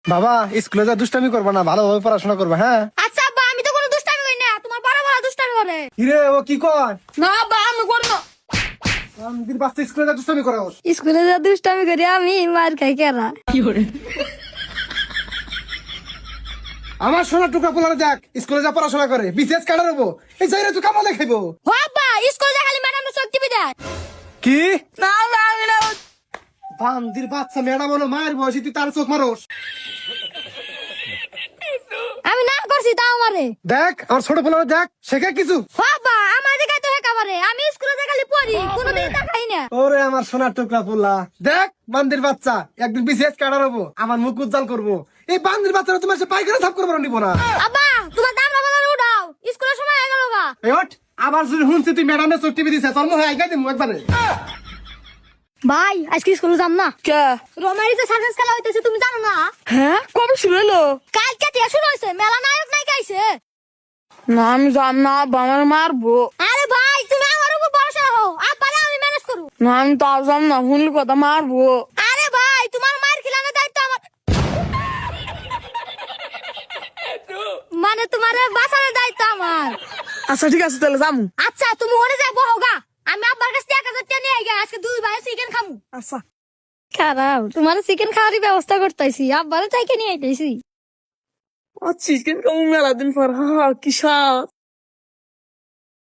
বাবা স্কুলে যা দুষ্টামি করবা না, ভালোভাবে পড়াশোনা করবা। হ্যাঁ আচ্ছা আব্বা, আমি তো কোনো দুষ্টামি করি না, তোমার বড় বড় দুষ্টামি করে। কিরে ও কি কর? না আব্বা, আমি করব না। দিন বাচ্চা স্কুলে যা দুষ্টামি করা। স্কুলে যা দুষ্টামি করি আমি, মার খাই কেরা। আমার সোনার টুকরা পোলারে দেখ স্কুলে যা পড়াশোনা করে, বিশেষ কাটা রবো এই জায়গায় তুই কামালে খাইবো। ও আব্বা, স্কুলে যা খালি ম্যাডাম শক্তি বিদায়। কি না না, আমি না। বান্দির বাচ্চা ম্যাডাম হলো মায়ের বয়সী, তুই তার চোখ মারোস। আমি না করছি তাও আমারে। দেখ আমার ছোট পোলারে দেখ, শেখা কিছু। ও আব্বা, আমার দিকে তো একেবারে, আমি স্কুলে যা খালি পড়ি, কোনোদিন তা খাই না। ওরে আমার সোনার টুকরা পোলা, দেখ বান্দির বাচ্চা একদিন বিশেষ কাটা রবো, আমার মুখ উজ্জ্বল করবো। এই বান্দির বাচ্চারা তোমার সে পাইকারি থাপ করবো নিবো না। আব্বা, তোমার দাম বাজারে উঠাও, স্কুলের সময় হয়ে গেল গা। এই ওঠ, আবার যদি শুনছি তুই ম্যাডামের চোখ টিপি দিছে, তোর মনে হয় আইগা দিমু একবারে। ভাই আজকে স্কুলে যাম না। কে? রোমারি যে সার্কাস খেলা হইতেছে তুমি জানো না? হ্যাঁ, কবে শুরু হলো? কালকে থেকে শুরু হয়েছে, মেলা নায়ক নায়িকা আইছে। না আমি যাম না, আব্বা আমার মারবো। আরে ভাই, তুমি আমার উপর ভরসা রাখো, আব্বা না আমি ম্যানেজ করব। না আমি তাও যাম না, শুনলি কথা মারবো। আরে ভাই, তোমার মায়ের খিলানোর দায়িত্ব আমার, মানে তোমার বাঁচানোর দায়িত্ব আমার। আচ্ছা ঠিক আছে তাহলে যামু। আচ্ছা তুমি ওখানে যাই বহগা, আমি আব্বার কাছ থেকে 1000 টাকা নিয়ে আইগা, আজকে দুই ভাই চিকেন খামু। আচ্ছা খারাপ, তোমার চিকেন খাওয়ারই ব্যবস্থা করতেছি, আব্বারে চাইকে নিয়ে আইতেছি। চিকেন খাবো মেলা দিন পর। হা কি স্বাদ।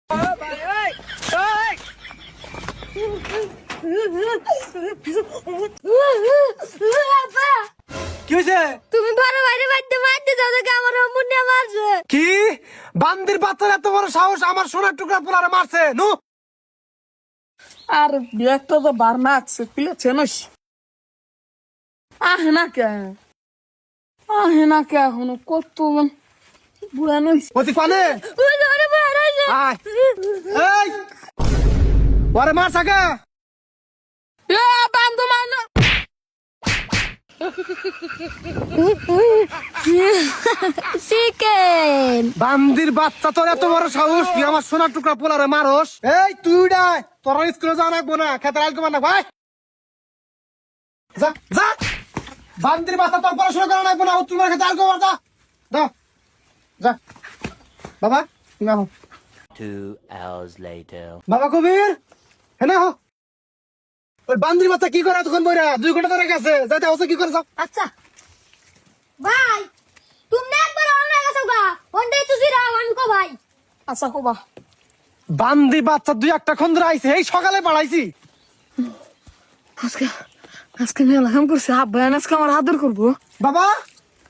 আব্বা, কি হয়েছে? তুমি বড় বাইরে বাড়তে বাড়তে যাও দেখে আমার মুন্নে মারছে। কি বান্দির বাচ্চার এত বড় সাহস আমার সোনার টুকরা পোলারে মারছে? নু আর একটা তো বার না আছে পিলেছে নস। আহে না কে, আহে না কে এখনো কত বুড়া নইস। অতি কানে ওই ধরে মারাইছে। আয় এই ওরে মার সাকা। এ বান্দু মান চিকেন। বান্দির বাচ্চা তোর এত বড় সাহস, তুই আমার সোনার টুকরা পোলারে মারস? এই তুই ডাই তোর স্কুলে যাওয়া লাগবো না, খেতে আলকে না ভাই। যা যা, বান্দির বাচ্চা তোর পড়াশোনা করা লাগবো না, তোমার খেতে আলকে যা দাও যা। বাবা তুমি আহো। 2 hours later. বাবা কবির হ্যাঁ হো, ওই বান্দির বাচ্চা কি করে তখন বইরা 2 ঘন্টা ধরে গেছে, যাইতে হচ্ছে কি করে যাও। আচ্ছা ভাই, তুমি একবার অন্য গেছো গা, ওন্ডে তুই রাও আমি কো ভাই। আচ্ছা কোবা। বান্দি বাচ্চা 2-1টা খন ধরে আইছে, এই সকালে পাঠাইছি। আজকে আজকে মেলা কাম করছে, আব্বা আজকে আমার আদর করবো। বাবা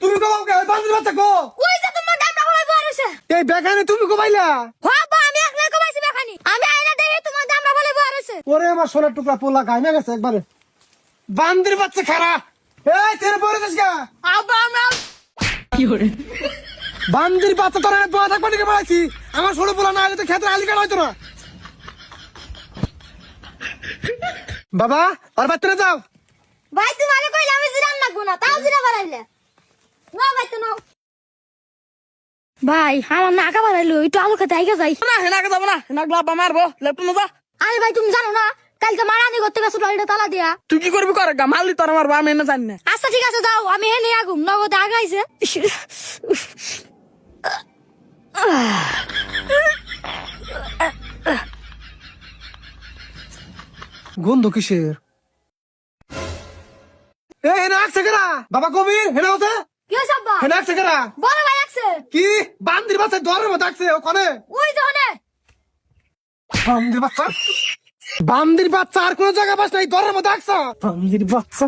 তুমি কো বান্দির বাচ্চা কো? কই যে তোমার দামটা বলে বলেছে। এই বেখানে তুমি কো পাইলা? বাবা আমি একলাই কো পাইছি বেখানি, আমি আইনা দেই তোমার দামটা বলে বলেছে। ওরে আমার সোনার টুকরা পোলা গাইমে গেছে একবারে। বান্দির বাচ্চা খারা, এই তেরে পরে যাস গা। আব্বা আমি বান্দির বাচ্চা তোরা দোয়া থাকবা দিকে পাইছি, আমার ছোট পোলা না হলে তো খেতে আলি কাটা হইতো না। বাবা আর বাচ্চারা যাও। ভাই তোমারে কইলে আমি জিরাম না গুনা, তাও জিরা বাড়াইলে না ভাই তো নাও। ভাই আমার নাকা বাড়াইলো, একটু আলু খেতে আইগা যাই। না হেনাকে যাবো না, হেনাকে আব্বা মারবো। লেপটন যা। আরে ভাই তুমি জানো না, কালকে মারানি করতে গেছো লরিটা তালা দিয়া। তুই কি করবি করে গা, মারলি তোর মারবো, আমি এনে জানি না। আচ্ছা ঠিক আছে যাও, আমি এনে আগুম নগদে আগাইছে। গন্ধ কিসের? এই হেনা আসছে কেনা? বাবা কবির হেনা হচ্ছে কি হইছে আব্বা? হেনা আসছে কেনা? বড় ভাই আছে। কি বান্দির বাচ্চা দরের মতো আসছে ওখানে? ওই দহনে বান্দির বাচ্চা, বান্দির বাচ্চা আর কোন জায়গায় বাস নাই, দরের মতো আসছে বান্দির বাচ্চা।